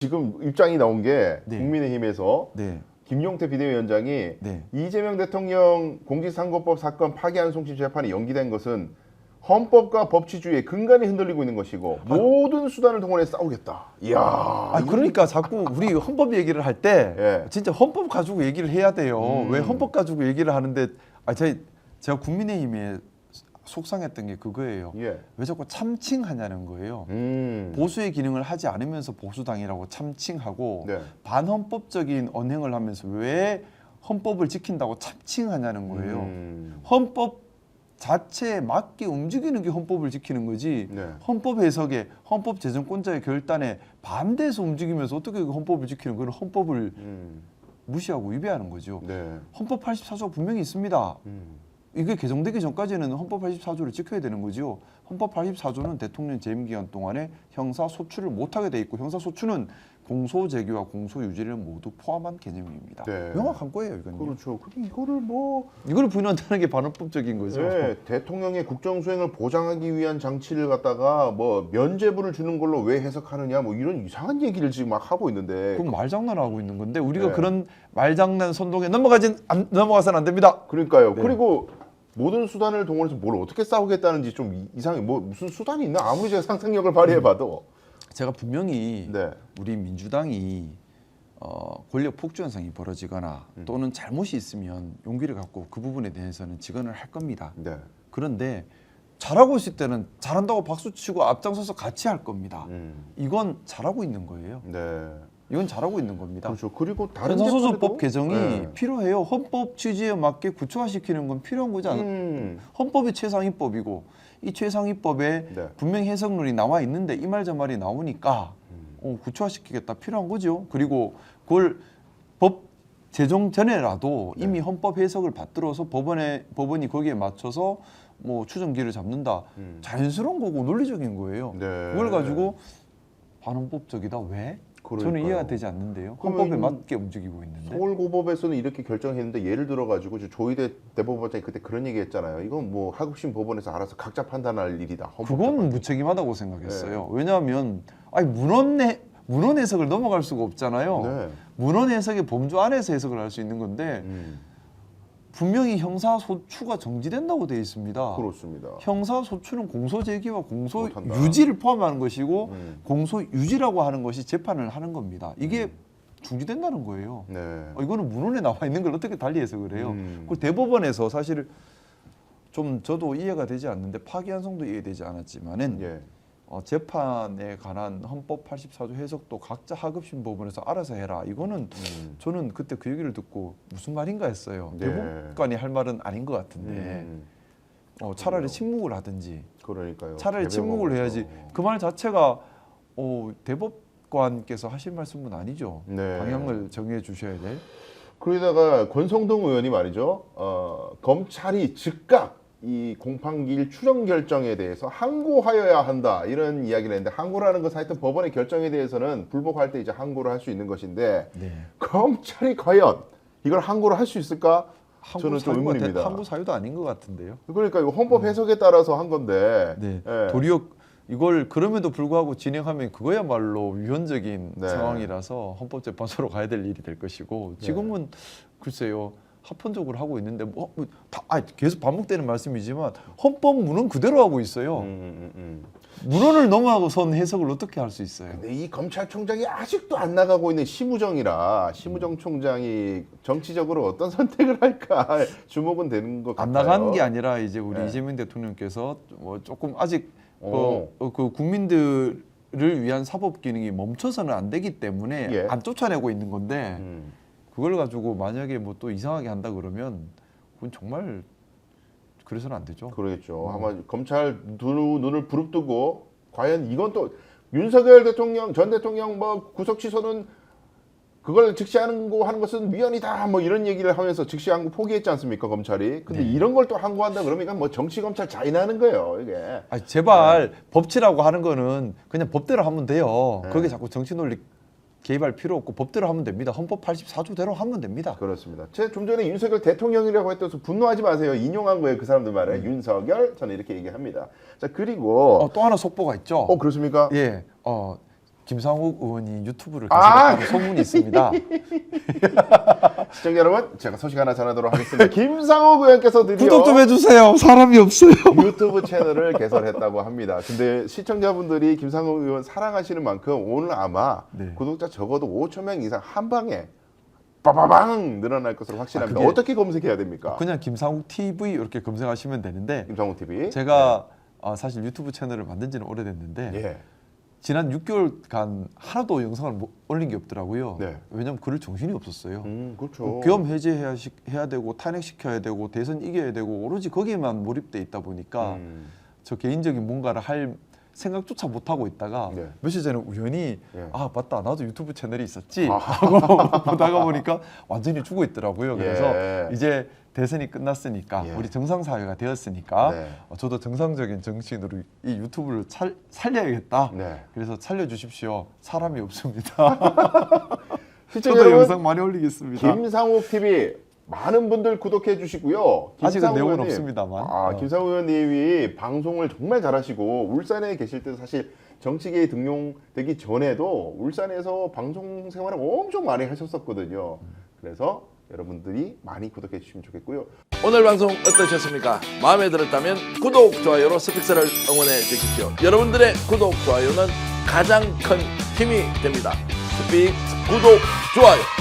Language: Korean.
지금 입장이 나온 게 네. 국민의힘에서 네. 김용태 비대위원장이 네. 이재명 대통령 공직선거법 사건 파기한 송치 재판이 연기된 것은 헌법과 법치주의의 근간이 흔들리고 있는 것이고 모든 수단을 동원해 싸우겠다. 이야. 아 그러니까 자꾸 우리 헌법 얘기를 할 때 예. 진짜 헌법 가지고 얘기를 해야 돼요. 왜 헌법 가지고 얘기를 하는데 제가 국민의힘에 속상했던 게 그거예요. 예. 왜 자꾸 참칭하냐는 거예요. 음. 보수의 기능을 하지 않으면서 보수당이라고 참칭하고 네. 반헌법적인 언행을 하면서 왜 헌법을 지킨다고 참칭하냐는 거예요. 헌법 자체에 맞게 움직이는 게 헌법을 지키는 거지. 네. 헌법 해석에 헌법 제정권자의 결단에 반대해서 움직이면서 어떻게 그 헌법을 지키는 그런 헌법을 무시하고 위배하는 거죠. 네. 헌법 84조가 분명히 있습니다. 이게 개정되기 전까지는 헌법 84조를 지켜야 되는 거죠. 헌법 84조는 대통령 재임 기간 동안에 형사 소추를 못하게 돼 있고 형사 소추는 공소 제기와 공소 유지를 모두 포함한 개념입니다. 네. 명확한 거예요, 이건. 그렇죠. 근데 이거를 뭐 이걸 부인한다는 게 반헌법적인 거죠. 네, 대통령의 국정 수행을 보장하기 위한 장치를 갖다가 뭐 면죄부를 주는 걸로 왜 해석하느냐 뭐 이런 이상한 얘기를 지금 막 하고 있는데 그건 말장난하고 있는 건데 우리가 네. 그런 말장난 선동에 넘어가서는 안 됩니다. 그러니까요. 네. 그리고 모든 수단을 동원해서 뭘 어떻게 싸우겠다는지 좀 이상해. 뭐 무슨 수단이 있나? 아무리 제가 상상력을 발휘해봐도. 제가 분명히 네. 우리 민주당이 권력 폭주 현상이 벌어지거나 또는 잘못이 있으면 용기를 갖고 그 부분에 대해서는 직언을 할 겁니다. 네. 그런데 잘하고 있을 때는 잘한다고 박수치고 앞장서서 같이 할 겁니다. 이건 잘하고 있는 거예요. 네. 이건 잘하고 있는 겁니다. 그렇죠. 그리고 다른 형사소송법 재판에도- 개정이 네. 필요해요. 헌법 취지에 맞게 구체화시키는 건 필요한 거지 않아요? 헌법이 최상위법이고 이 최상위법에 네. 분명히 해석론이 나와 있는데 이 말 저 말이 나오니까 구체화시키겠다 필요한 거죠. 그리고 그걸 법 제정 전에라도 네. 이미 헌법 해석을 받들어서 법원이 거기에 맞춰서 뭐 추정기를 잡는다. 자연스러운 거고 논리적인 거예요. 네. 그걸 가지고 반헌법적이다 왜? 저는 그러니까요. 이해가 되지 않는데요. 그러면 헌법에 맞게 움직이고 있는데. 서울고법에서는 이렇게 결정했는데 예를 들어가지고 조희대 대법원장이 그때 그런 얘기했잖아요. 이건 뭐 하급심 법원에서 알아서 각자 판단할 일이다. 그건 무책임하다고 생각했어요. 왜냐하면 아니 문헌 해석을 넘어갈 수가 없잖아요. 네. 문헌 해석의 범주 안에서 해석을 할 수 있는 건데 분명히 형사소추가 정지된다고 되어 있습니다. 그렇습니다. 형사소추는 공소제기와 공소 못한다. 유지를 포함하는 것이고 공소 유지라고 하는 것이 재판을 하는 겁니다. 이게 중지된다는 거예요. 네. 이거는 문헌에 나와 있는 걸 어떻게 달리 해석을 해요? 그리고 대법원에서 사실 좀 저도 이해가 되지 않는데 파기환송도 이해되지 않았지만은 예. 재판에 관한 헌법 84조 해석도 각자 하급심 법원에서 알아서 해라. 이거는 저는 그때 그 얘기를 듣고 무슨 말인가 했어요. 네. 대법관이 할 말은 아닌 것 같은데 차라리 침묵을 하든지 그러니까요. 차라리 침묵을 대법원에서. 해야지. 그 말 자체가 대법관께서 하실 말씀은 아니죠. 네. 방향을 정해 주셔야 돼. 그러다가 권성동 의원이 말이죠. 검찰이 즉각 이 공판기일 추정 결정에 대해서 항고하여야 한다 이런 이야기를 했는데 항고라는 것은 하여튼 법원의 결정에 대해서는 불복할 때 이제 항고를 할 수 있는 것인데 네. 검찰이 과연 이걸 항고를 할 수 있을까? 저는 좀 사유가 의문입니다. 항고 사유도 아닌 것 같은데요. 그러니까 이거 헌법 해석에 따라서 한 건데. 네. 예. 도리어 이걸 그럼에도 불구하고 진행하면 그거야말로 위헌적인 네. 상황이라서 헌법재판소로 가야 될 일이 될 것이고 지금은 글쎄요 합헌적으로 하고 있는데 계속 반복되는 말씀이지만 헌법 문헌 그대로 하고 있어요. 문헌을 넘어가선 해석을 어떻게 할 수 있어요? 근데 이 검찰총장이 아직도 안 나가고 있는 심우정이라 심우정 총장이 정치적으로 어떤 선택을 할까 주목은 되는 것 같아요. 안 나간 게 아니라 이제 우리 네. 이재명 대통령께서 뭐 조금 아직 오. 그 국민들을 위한 사법 기능이 멈춰서는 안 되기 때문에 예. 안 쫓아내고 있는 건데 그걸 가지고 만약에 뭐 또 이상하게 한다 그러면 그건 정말 그래서는 안 되죠. 그러겠죠. 아마 검찰 눈을 부릅뜨고 과연 이건 또 윤석열 대통령 전 대통령 뭐 구속 취소는 그걸 즉시하는 거 하는 것은 위헌이다 뭐 이런 얘기를 하면서 즉시 항고 포기했지 않습니까 검찰이. 근데 이런 걸 또 항고한다 그러면 이건 뭐 정치 검찰 자인하는 거예요 이게. 제발 법치라고 하는 거는 그냥 법대로 하면 돼요. 네. 거기에 자꾸 정치 논리 개입할 필요 없고 법대로 하면 됩니다. 헌법 84조대로 하면 됩니다. 그렇습니다. 제가 좀 전에 윤석열 대통령이라고 했더니 분노하지 마세요. 인용한 거예요 그 사람들 말에. 윤석열 저는 이렇게 얘기합니다. 자 그리고 또 하나 속보가 있죠. 그렇습니까? 예, 김상욱 의원이 유튜브를 아! 개설했다는 소문이 있습니다. 시청자 여러분, 제가 소식 하나 전하도록 하겠습니다. 김상욱 의원께서 드디어 구독 좀 해주세요. 사람이 없어요. 유튜브 채널을 개설했다고 합니다. 근데 시청자분들이 김상욱 의원 사랑하시는 만큼 오늘 아마 네. 구독자 적어도 5천 명 이상 한 방에 빠바방 늘어날 것으로 확신합니다. 그게- 어떻게 검색해야 됩니까? 그냥 김상욱 TV 이렇게 검색하시면 되는데 김상욱 TV. 제가 사실 유튜브 채널을 만든 지는 오래됐는데 예. 지난 6개월간 하나도 영상을 올린 게 없더라고요. 네. 왜냐면 그럴 정신이 없었어요. 그렇죠. 계엄 해제해야 되고 탄핵시켜야 되고 대선 이겨야 되고 오로지 거기에만 몰입돼 있다 보니까 저 개인적인 뭔가를 할 생각조차 못 하고 있다가 네. 며칠 전에 우연히 예. 아 맞다 나도 유튜브 채널이 있었지 아. 하고 보다가 보니까 완전히 죽어 있더라고요. 그래서 예. 이제 대선이 끝났으니까 예. 우리 정상 사회가 되었으니까 네. 저도 정상적인 정치인으로 이 유튜브를 살려야겠다. 네. 그래서 살려주십시오. 사람이 없습니다. 시청자 저도 여러분, 영상 많이 올리겠습니다. 김상욱 TV 많은 분들 구독해 주시고요. 아직은 김상욱 내용은 의원님, 없습니다만. 김상욱 의원님이 방송을 정말 잘하시고 울산에 계실 때도 사실 정치계에 등용되기 전에도 울산에서 방송 생활을 엄청 많이 하셨었거든요. 그래서 여러분들이 많이 구독해 주시면 좋겠고요. 오늘 방송 어떠셨습니까? 마음에 들었다면 구독, 좋아요로 스픽스를 응원해 주십시오. 여러분들의 구독, 좋아요는 가장 큰 힘이 됩니다. 스픽스 구독, 좋아요.